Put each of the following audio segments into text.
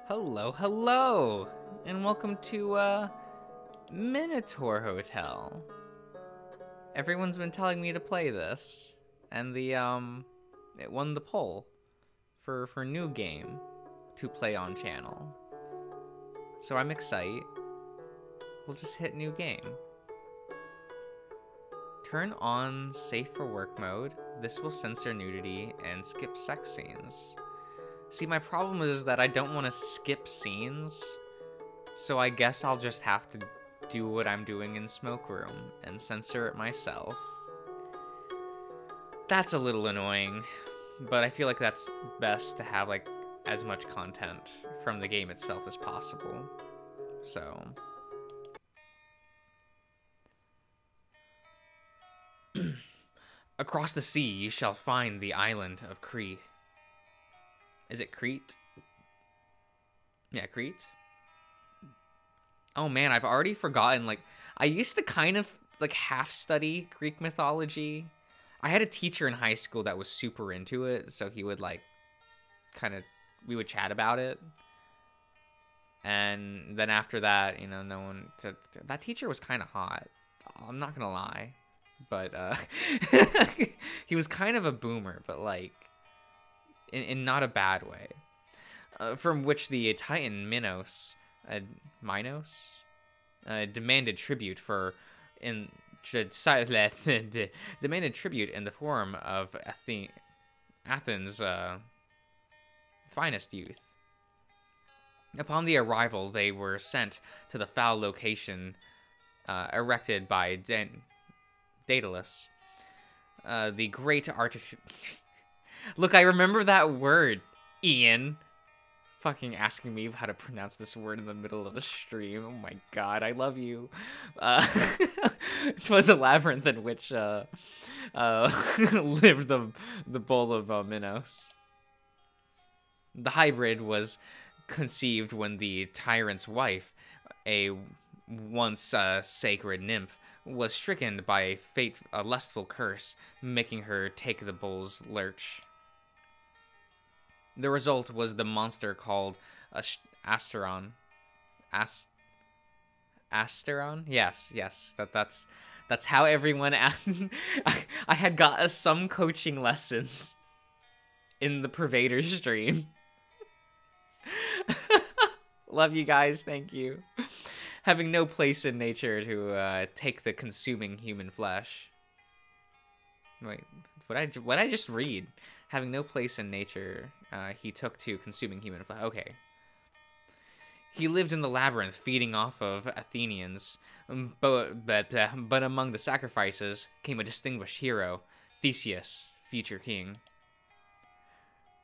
Hello, hello, and welcome to Minotaur Hotel. Everyone's been telling me to play this, and it won the poll for new game to play on channel. So I'm excited. We'll just hit new game. Turn on safe for work mode. This will censor nudity and skip sex scenes. See, my problem is that I don't want to skip scenes, so I guess I'll just have to do what I'm doing in Smoke Room and censor it myself. That's a little annoying, but I feel like that's best to have like as much content from the game itself as possible. So across the sea you shall find the island of Crete. Is it Crete? Yeah, Crete. Oh man, I've already forgotten. Like, I used to kind of like half study Greek mythology. I had a teacher in high school that was super into it, so he would like we would chat about it. And then after that, you know, that teacher was kind of hot. I'm not gonna lie, but he was kind of a boomer, but like in not a bad way. From which the Titan Minos demanded tribute demanded tribute in the form of Athens' finest youth. Upon the arrival, they were sent to the foul location erected by Daedalus, the great architect. Look, I remember that word, Ian. Fucking asking me how to pronounce this word in the middle of a stream. Oh my god, I love you. It was a labyrinth in which lived the bull of Minos. The hybrid was conceived when the tyrant's wife, a once sacred nymph, was stricken by a lustful curse, making her take the bull's lurch. The result was the monster called Asteron. Asteron? Yes. That's how everyone. I had got some coaching lessons in the Pervader stream. Love you guys. Thank you. Having no place in nature to take the consuming human flesh. Wait, what I just read? Having no place in nature, he took to consuming human flesh. Okay. He lived in the labyrinth, feeding off of Athenians, but among the sacrifices came a distinguished hero, Theseus, future king.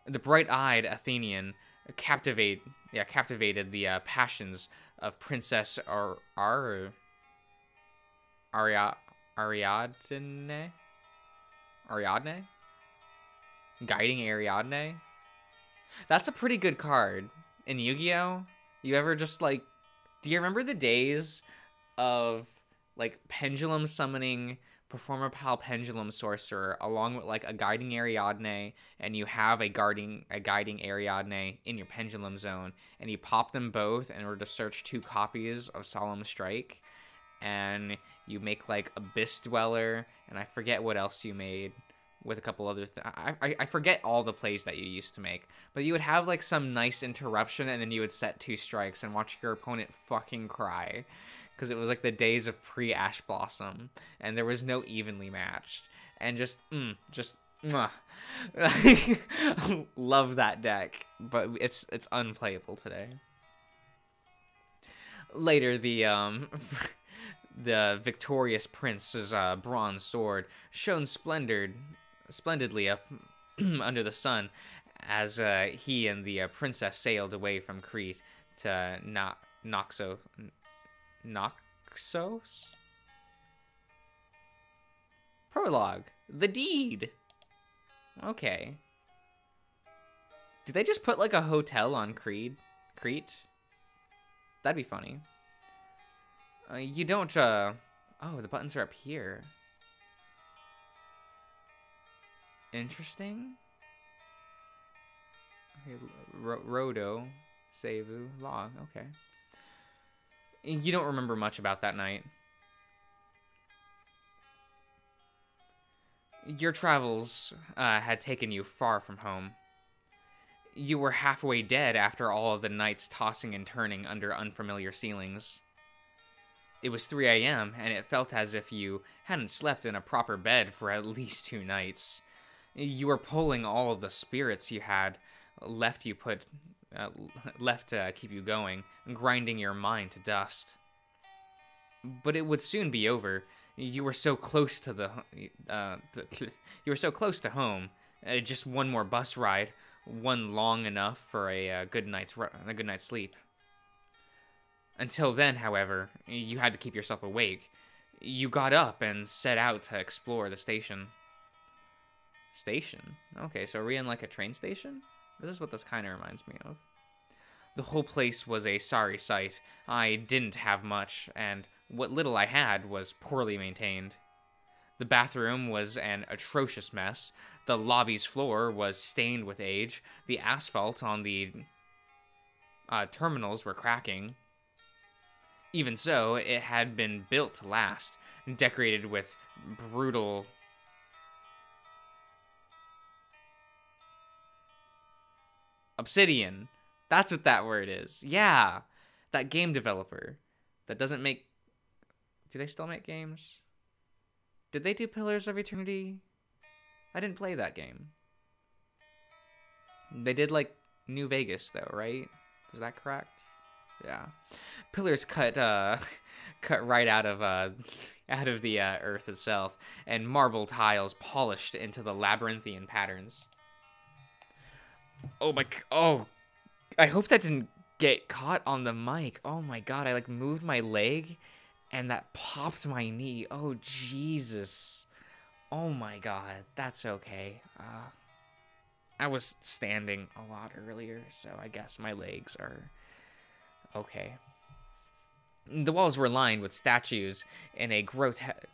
The bright-eyed Athenian captivated the passions of Princess Ariadne? Guiding Ariadne? That's a pretty good card. In Yu-Gi-Oh! You ever just like... Do you remember the days of like pendulum summoning Performapal Pendulum Sorcerer along with like a Guiding Ariadne, and you have a guiding Ariadne in your pendulum zone, and you pop them both in order to search 2 copies of Solemn Strike, and you make like Abyss Dweller, and I forget what else you made with a couple other I forget all the plays that you used to make, but you would have like some nice interruption, and then you would set 2 strikes and watch your opponent fucking cry, because it was like the days of pre-Ash Blossom, and there was no evenly matched, and just mwah. Love that deck, but it's unplayable today. Later, the victorious prince's bronze sword shone splendidly up under the sun as he and the princess sailed away from Crete to Naxos? Prologue. The deed. Okay. Do they just put like a hotel on Crete? That'd be funny. You don't, oh, the buttons are up here. Interesting. Okay, Rodo. Seibu Log. Okay. You don't remember much about that night. Your travels had taken you far from home. You were halfway dead after all of the nights tossing and turning under unfamiliar ceilings. It was 3 a.m., and it felt as if you hadn't slept in a proper bed for at least 2 nights. You were pulling all of the spirits you had left to keep you going, grinding your mind to dust. But it would soon be over. You were so close to home. Just one more bus ride, one long enough for a good night's sleep. Until then, however, you had to keep yourself awake. You got up and set out to explore the station. Station? Okay, so are we in like a train station? This is what this kind of reminds me of. The whole place was a sorry sight. I didn't have much, and what little I had was poorly maintained. The bathroom was an atrocious mess. The lobby's floor was stained with age. The asphalt on the terminals were cracking. Even so, it had been built to last, decorated with brutal obsidian. That's what that word is. Yeah, that game developer that doesn't make... Do they still make games? Did they do Pillars of Eternity? I didn't play that game. They did, like, New Vegas, though, right? Was that correct? Yeah. Pillars cut right out of the earth itself, and marble tiles polished into the labyrinthian patterns. Oh, I hope that didn't get caught on the mic. Oh my god, I like moved my leg and that popped my knee. Oh Jesus. Oh my god, that's okay. I was standing a lot earlier, so I guess my legs are okay. The walls were lined with statues in a grotesque?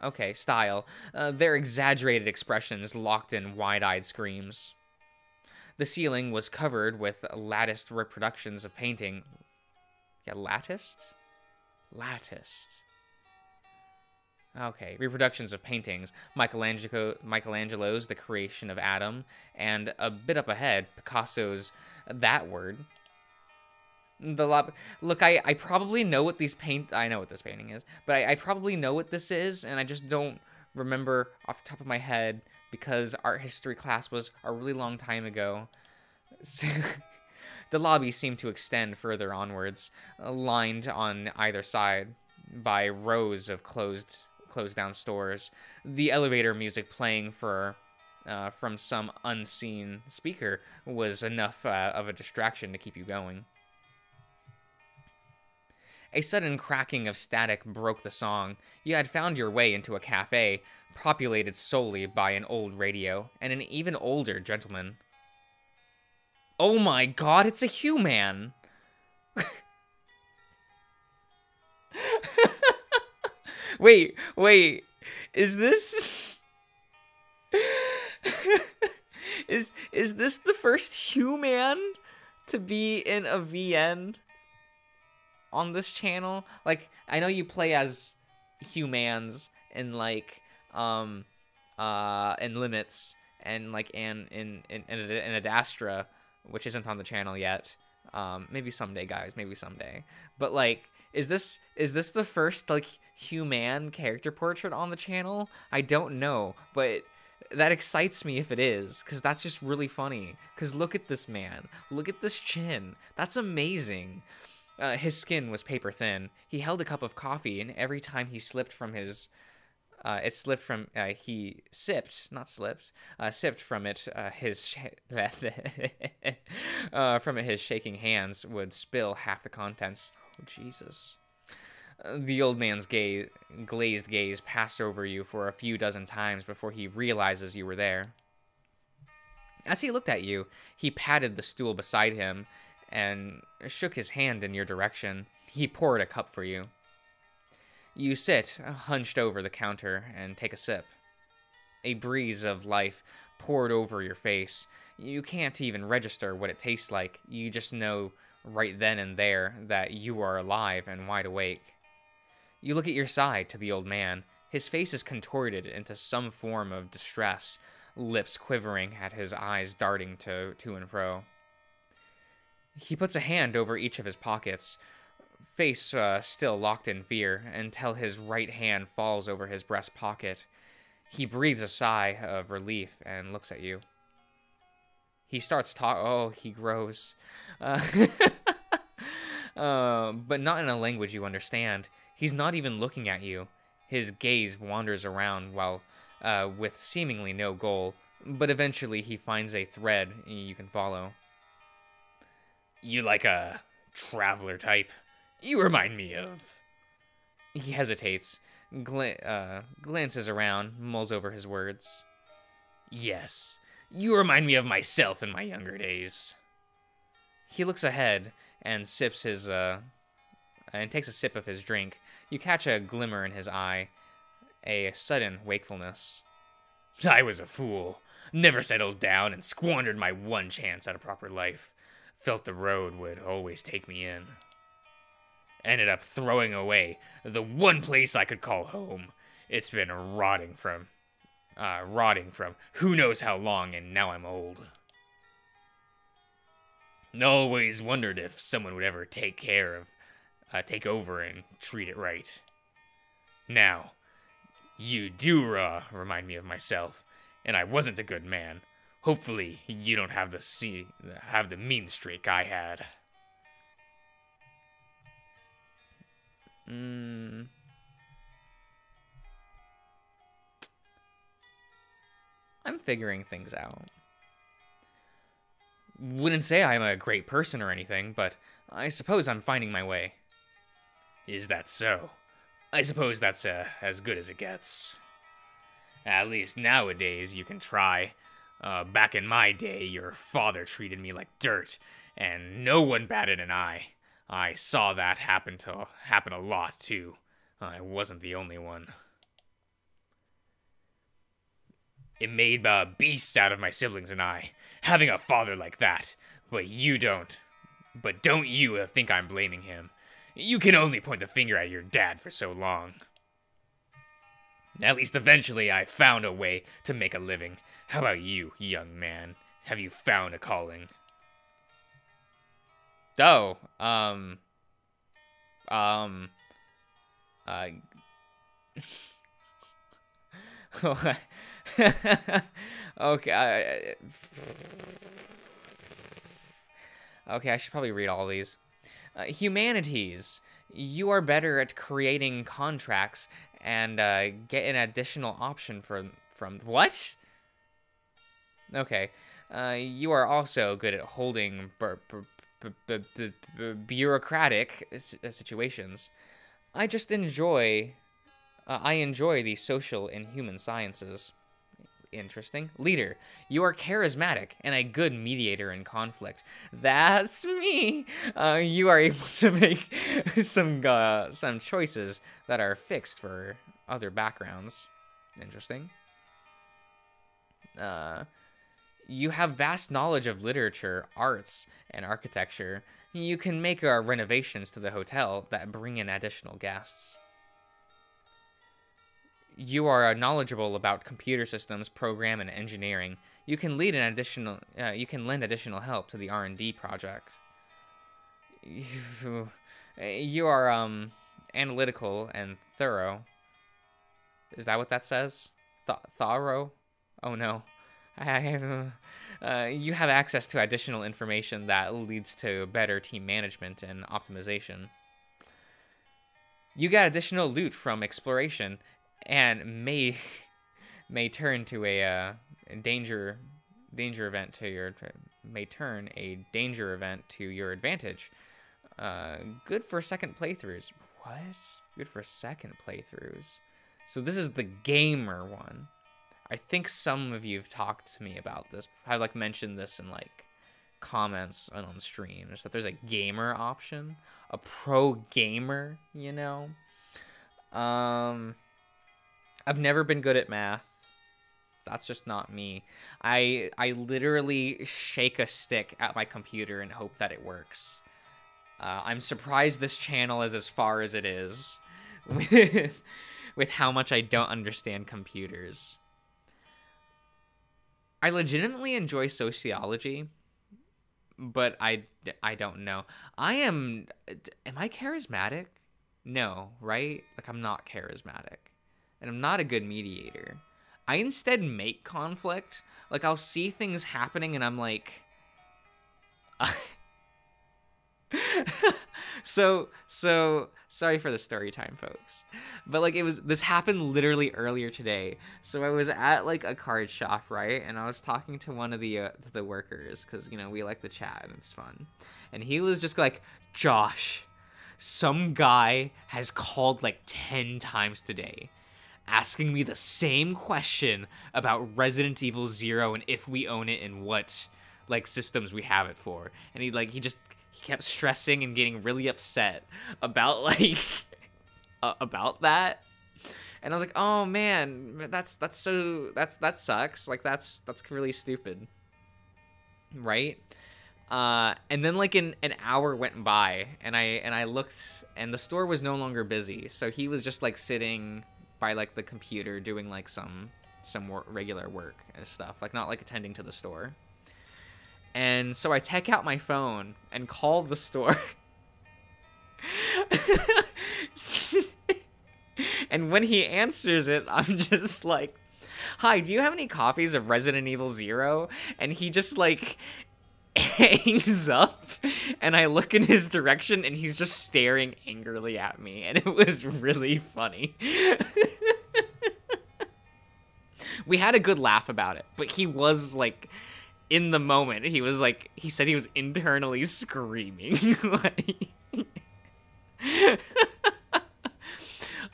Okay, style. Their exaggerated expressions locked in wide-eyed screams. The ceiling was covered with latticed reproductions of painting. Yeah, latticed? Latticed. Okay, reproductions of paintings. Michelangelo's The Creation of Adam, and a bit up ahead, Picasso's That Word. Look, I probably know what I know what this painting is, but I probably know what this is, and I just don't remember off the top of my head because art history class was a really long time ago. So, the lobby seemed to extend further onwards, lined on either side by rows of closed down stores. The elevator music playing from some unseen speaker was enough of a distraction to keep you going. A sudden cracking of static broke the song. You had found your way into a cafe, populated solely by an old radio, and an even older gentleman. Oh my god, it's a human! Wait, is this... is this the first human to be in a VN on this channel? Like, I know you play as humans in like in Limits and like in Adastra, which isn't on the channel yet. Maybe someday, guys, maybe someday. But like, is this the first like human character portrait on the channel? I don't know, but that excites me if it is, because that's just really funny. Because look at this man, look at this chin, that's amazing. His skin was paper thin. He held a cup of coffee, and every time he slipped from his sipped from it, his shaking hands would spill half the contents. Oh, Jesus. The old man's glazed gaze passed over you for a few dozen times before he realizes you were there. As he looked at you, he patted the stool beside him and shook his hand in your direction. He poured a cup for you. You sit, hunched over the counter, and take a sip. A breeze of life poured over your face. You can't even register what it tastes like. You just know right then and there that you are alive and wide awake. You look at your side to the old man. His face is contorted into some form of distress, lips quivering at his eyes darting to and fro. He puts a hand over each of his pockets, face still locked in fear, until his right hand falls over his breast pocket. He breathes a sigh of relief and looks at you. He starts talking. Oh, he grows. But not in a language you understand. He's not even looking at you. His gaze wanders around while with seemingly no goal, but eventually he finds a thread you can follow. You like a traveler type? You remind me of... He hesitates, glances around, mulls over his words. Yes, you remind me of myself in my younger days. He looks ahead and sips his, and takes a sip of his drink. You catch a glimmer in his eye, a sudden wakefulness. I was a fool. Never settled down and squandered my one chance at a proper life. Felt the road would always take me in. Ended up throwing away the one place I could call home. It's been rotting from who knows how long, and now I'm old. Always wondered if someone would ever take over and treat it right. Now, you do remind me of myself, and I wasn't a good man. Hopefully, you don't have the mean streak I had. I'm figuring things out. Wouldn't say I'm a great person or anything, but I suppose I'm finding my way. Is that so? I suppose that's as good as it gets. At least nowadays you can try. Back in my day, your father treated me like dirt, and no one batted an eye. I saw that happen a lot, too. I wasn't the only one. It made beasts out of my siblings and I, having a father like that. But you don't. But don't you think I'm blaming him. You can only point the finger at your dad for so long. At least eventually I found a way to make a living. How about you, young man? Have you found a calling? Oh, okay, okay, I should probably read all these. Humanities. You are better at creating contracts and get an additional option from what? Okay. You are also good at holding bureaucratic situations. I enjoy the social and human sciences. Interesting. Leader, you are charismatic and a good mediator in conflict. That's me. You are able to make some choices that are fixed for other backgrounds. Interesting. You have vast knowledge of literature, arts, and architecture. You can make renovations to the hotel that bring in additional guests. You are knowledgeable about computer systems, program, and engineering. You can lend additional help to the R&D project. You are analytical and thorough. Is that what that says? Thorough? Oh no. You have access to additional information that leads to better team management and optimization. You got additional loot from exploration and may turn to a danger event to your advantage. Good for second playthroughs. What? Good for second playthroughs. So this is the gamer one. I think some of you have talked to me about this. I mentioned this in comments and on stream. Is that there's a gamer option, a pro gamer, you know. I've never been good at math. That's just not me. I literally shake a stick at my computer and hope that it works. I'm surprised this channel is as far as it is with how much I don't understand computers. I legitimately enjoy sociology, but I don't know. Am I charismatic? No, right? Like, I'm not charismatic. And I'm not a good mediator. I instead make conflict. Like, I'll see things happening and I'm like... So, sorry for the story time, folks. But, like, this happened literally earlier today. So I was at, like, a card shop, right? And I was talking to one of the workers, because, you know, we like to chat and it's fun. And he was just like, Josh, some guy has called, like, 10 times today, asking me the same question about Resident Evil 0 and if we own it and what, like, systems we have it for. And he kept stressing and getting really upset about, like, about that. And I was like, oh man, that sucks. Like, that's really stupid. Right? And then, like, an hour went by and I looked and the store was no longer busy. So he was just, like, sitting by, like, the computer doing, like, some regular work and stuff, like, not, like, attending to the store. And so I take out my phone and call the store. And when he answers it, I'm just like, hi, do you have any copies of Resident Evil 0? And he just, like, hangs up. And I look in his direction and he's just staring angrily at me. And it was really funny. We had a good laugh about it. But he was, like... in the moment, he was like, he said he was internally screaming.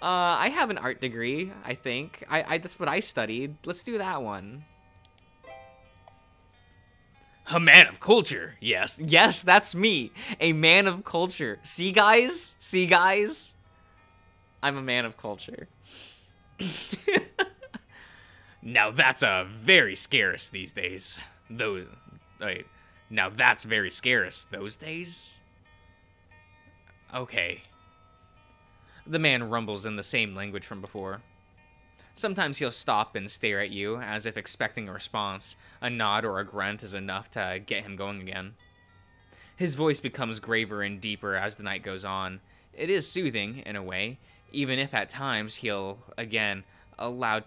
I have an art degree, I think. That's what I studied. Let's do that one. A man of culture. Yes. Yes, that's me. A man of culture. See, guys? See, guys? I'm a man of culture. Now that's very scarce these days. Wait, now that's very scarce those days? Okay. The man rumbles in the same language from before. Sometimes he'll stop and stare at you, as if expecting a response. A nod or a grunt is enough to get him going again. His voice becomes graver and deeper as the night goes on. It is soothing, in a way, even if at times he'll, again, allude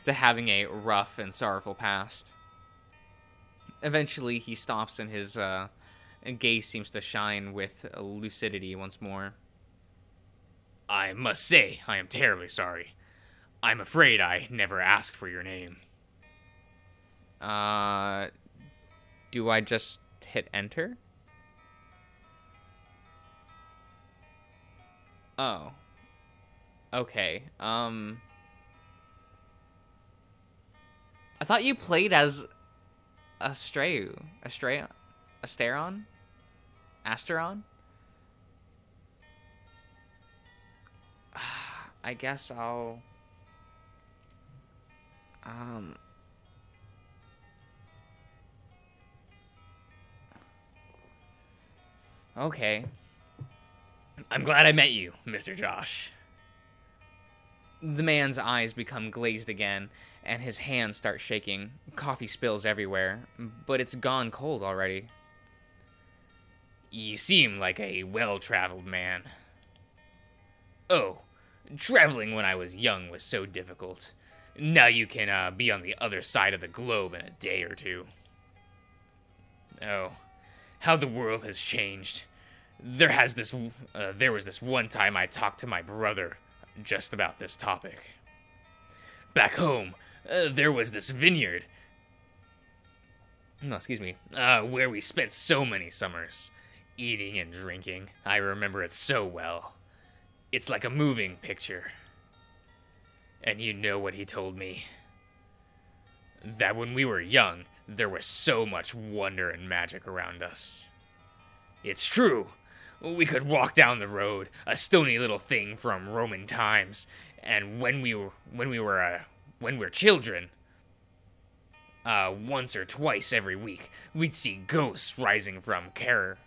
to having a rough and sorrowful past. Eventually, he stops and his gaze seems to shine with lucidity once more. I must say, I am terribly sorry. I'm afraid I never asked for your name. Do I just hit enter? Oh. Okay, I thought you played as Asteron? Asteron? I guess I'll... Okay. I'm glad I met you, Mr. Josh. The man's eyes become glazed again, and his hands start shaking. Coffee spills everywhere, but it's gone cold already. You seem like a well-traveled man. Oh, traveling when I was young was so difficult. Now you can be on the other side of the globe in a day or two. Oh, how the world has changed. There was this one time I talked to my brother just about this topic. Back home, there was this vineyard. No, excuse me. Where we spent so many summers. Eating and drinking. I remember it so well. It's like a moving picture. And you know what he told me? That when we were young, there was so much wonder and magic around us. It's true. We could walk down the road, a stony little thing from Roman times, and when we're children, once or twice every week, we'd see ghosts rising from cairns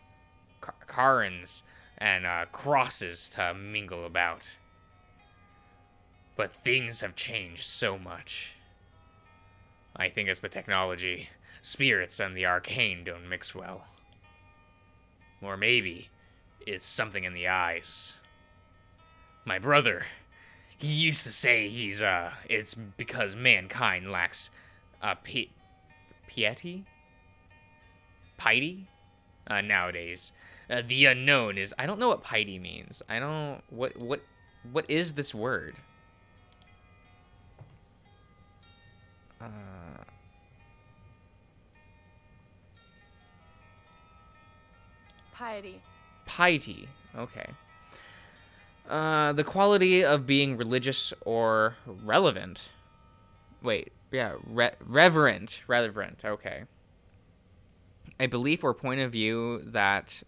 and crosses to mingle about. But things have changed so much. I think it's the technology. Spirits and the arcane don't mix well. Or maybe it's something in the eyes. My brother, he used to say it's because mankind lacks, piety? Piety? Nowadays. The unknown is, I don't know what piety means. I don't, what is this word? Piety. Piety. Okay. The quality of being religious or relevant. Wait, yeah, reverent. Okay. A belief or point of view that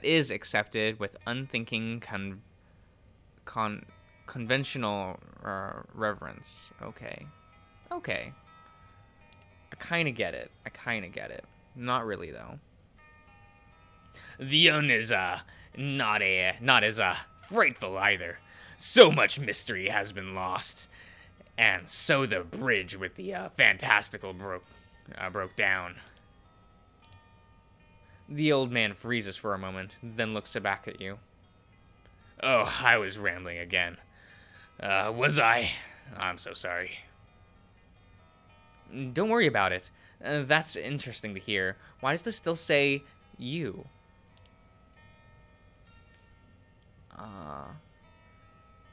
is accepted with unthinking conventional reverence. Okay. I kind of get it. Not really, though. The un is not as frightful either. So much mystery has been lost, and so the bridge with the fantastical broke down. The old man freezes for a moment, then looks back at you. Oh, I was rambling again. Was I? I'm so sorry. Don't worry about it. That's interesting to hear. Why does this still say you?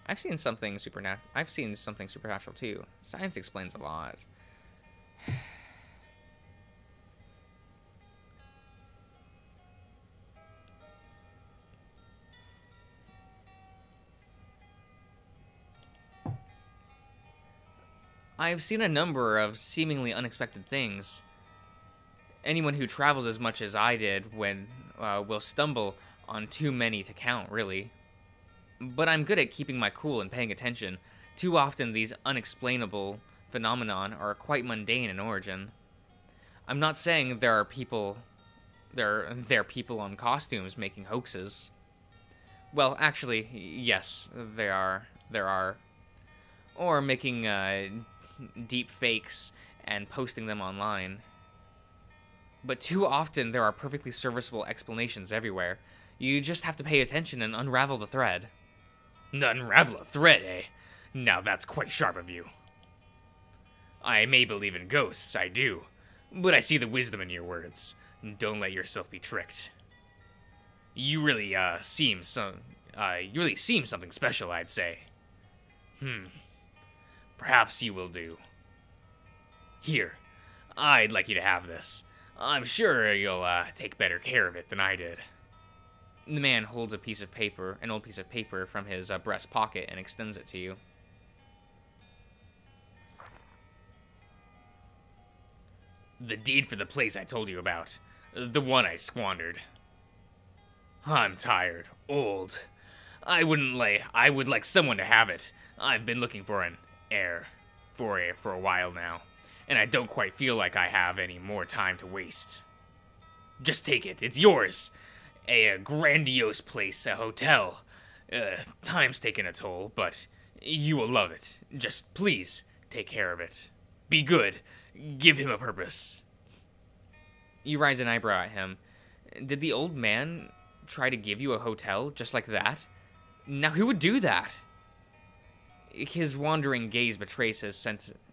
I've seen something supernatural too. Science explains a lot. I've seen a number of seemingly unexpected things. Anyone who travels as much as I did will stumble on too many to count, really. But I'm good at keeping my cool and paying attention. Too often these unexplainable phenomenon are quite mundane in origin. I'm not saying there are people on costumes making hoaxes. Well, actually, yes, there are. Or making deep fakes and posting them online. But too often there are perfectly serviceable explanations everywhere. You just have to pay attention and unravel the thread. Unravel a thread, eh? Now that's quite sharp of you. I may believe in ghosts, I do, but I see the wisdom in your words. Don't let yourself be tricked. You really seem something special, I'd say. Perhaps you will do. Here, I'd like you to have this. I'm sure you'll take better care of it than I did. The man holds an old piece of paper from his breast pocket and extends it to you. The deed for the place I told you about. The one I squandered. I'm tired, old. I would like someone to have it. I've been looking for an heir for a while now, and I don't quite feel like I have any more time to waste. Just take it. It's yours. A grandiose place, a hotel. Time's taken a toll, but you will love it. Just please take care of it. Be good. Give him a purpose. You raise an eyebrow at him. Did the old man try to give you a hotel just like that? Now who would do that? His wandering gaze betrays his senility.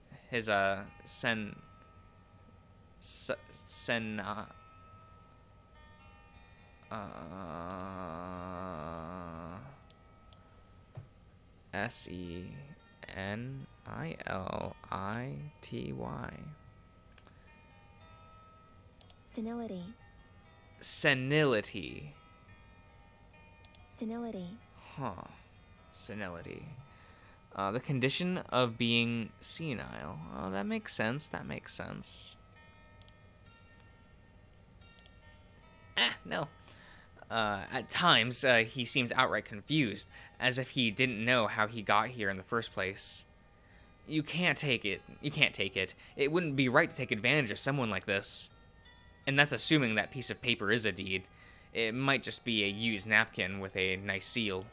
Senility. Huh. Senility. The condition of being senile. Oh, that makes sense. No. At times, he seems outright confused, as if he didn't know how he got here in the first place. You can't take it. You can't take it. It wouldn't be right to take advantage of someone like this. And that's assuming that piece of paper is a deed. It might just be a used napkin with a nice seal.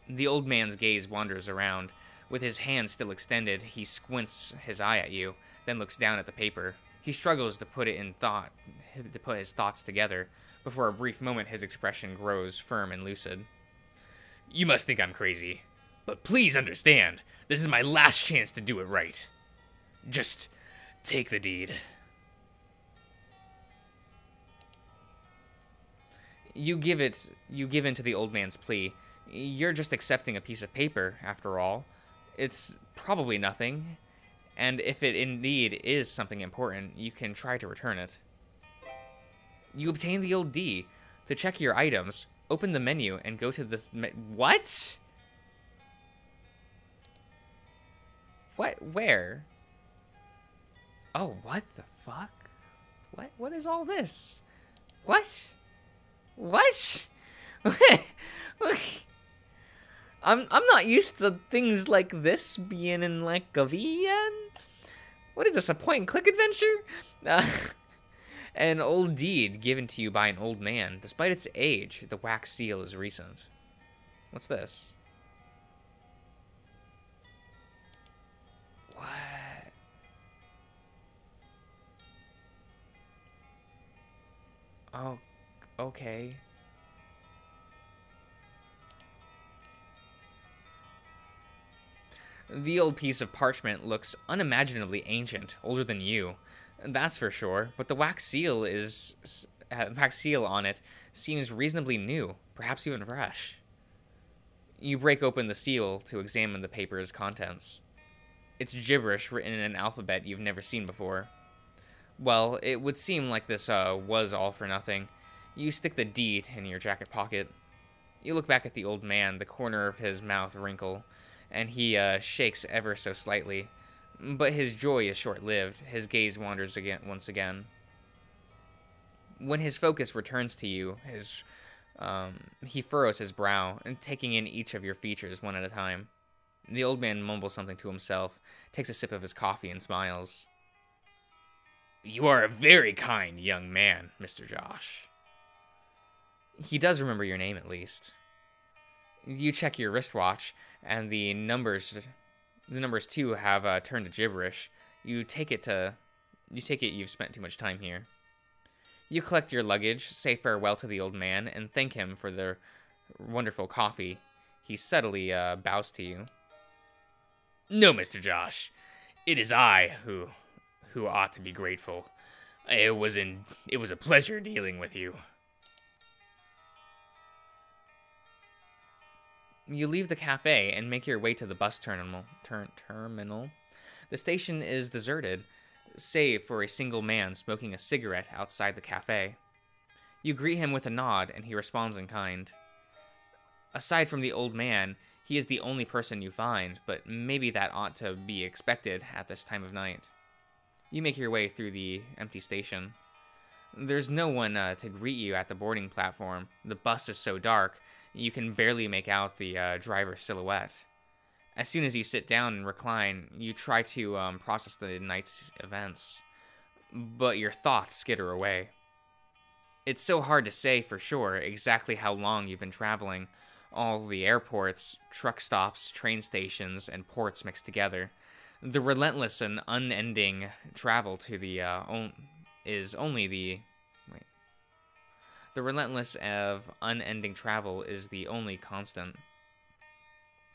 The old man's gaze wanders around. With his hand still extended, he squints his eye at you, then looks down at the paper. He struggles to put his thoughts together. Before a brief moment, his expression grows firm and lucid. You must think I'm crazy, but please understand, this is my last chance to do it right. Just take the deed. You give in to the old man's plea. You're just accepting a piece of paper, after all. It's probably nothing, and if it indeed is something important, you can try to return it. You obtain the old D. To check your items, open the menu and go to this what? What? Where? Oh, what the fuck? What is all this? What? What? I'm not used to things like this being in like a VN. What is this, a point and click adventure? An old deed given to you by an old man. Despite its age, the wax seal is recent. What's this? What? Oh, okay. The old piece of parchment looks unimaginably ancient, older than you. That's for sure, but the wax seal on it seems reasonably new, perhaps even fresh. You break open the seal to examine the paper's contents. It's gibberish written in an alphabet you've never seen before. Well, it would seem like this was all for nothing. You stick the deed in your jacket pocket. You look back at the old man, the corner of his mouth wrinkle, and he shakes ever so slightly. But his joy is short-lived. His gaze wanders once again. When his focus returns to you, he furrows his brow, and taking in each of your features one at a time. The old man mumbles something to himself, takes a sip of his coffee, and smiles. You are a very kind young man, Mr. Josh. He does remember your name, at least. You check your wristwatch, and the numbers too have turned to gibberish. You take it you've spent too much time here. You collect your luggage, say farewell to the old man, and thank him for the wonderful coffee. He subtly bows to you. No, Mr. Josh. It is I who ought to be grateful. It was a pleasure dealing with you. You leave the cafe and make your way to the bus terminal. The station is deserted, save for a single man smoking a cigarette outside the cafe. You greet him with a nod, and he responds in kind. Aside from the old man, he is the only person you find, but maybe that ought to be expected at this time of night. You make your way through the empty station. There's no one to greet you at the boarding platform. The bus is so dark, you can barely make out the driver's silhouette. As soon as you sit down and recline, you try to process the night's events, but your thoughts skitter away. It's so hard to say for sure exactly how long you've been traveling. All the airports, truck stops, train stations, and ports mixed together. The relentless and unending travel to the The relentless of unending travel is the only constant.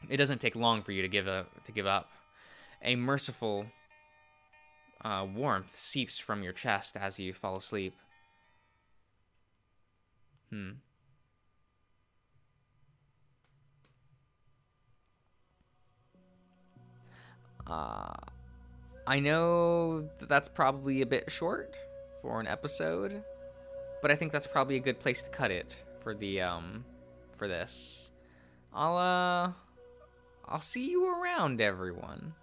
It doesn't take long for you to give up. A merciful warmth seeps from your chest as you fall asleep. I know that's probably a bit short for an episode, but I think that's probably a good place to cut it for the for this. I'll see you around, everyone.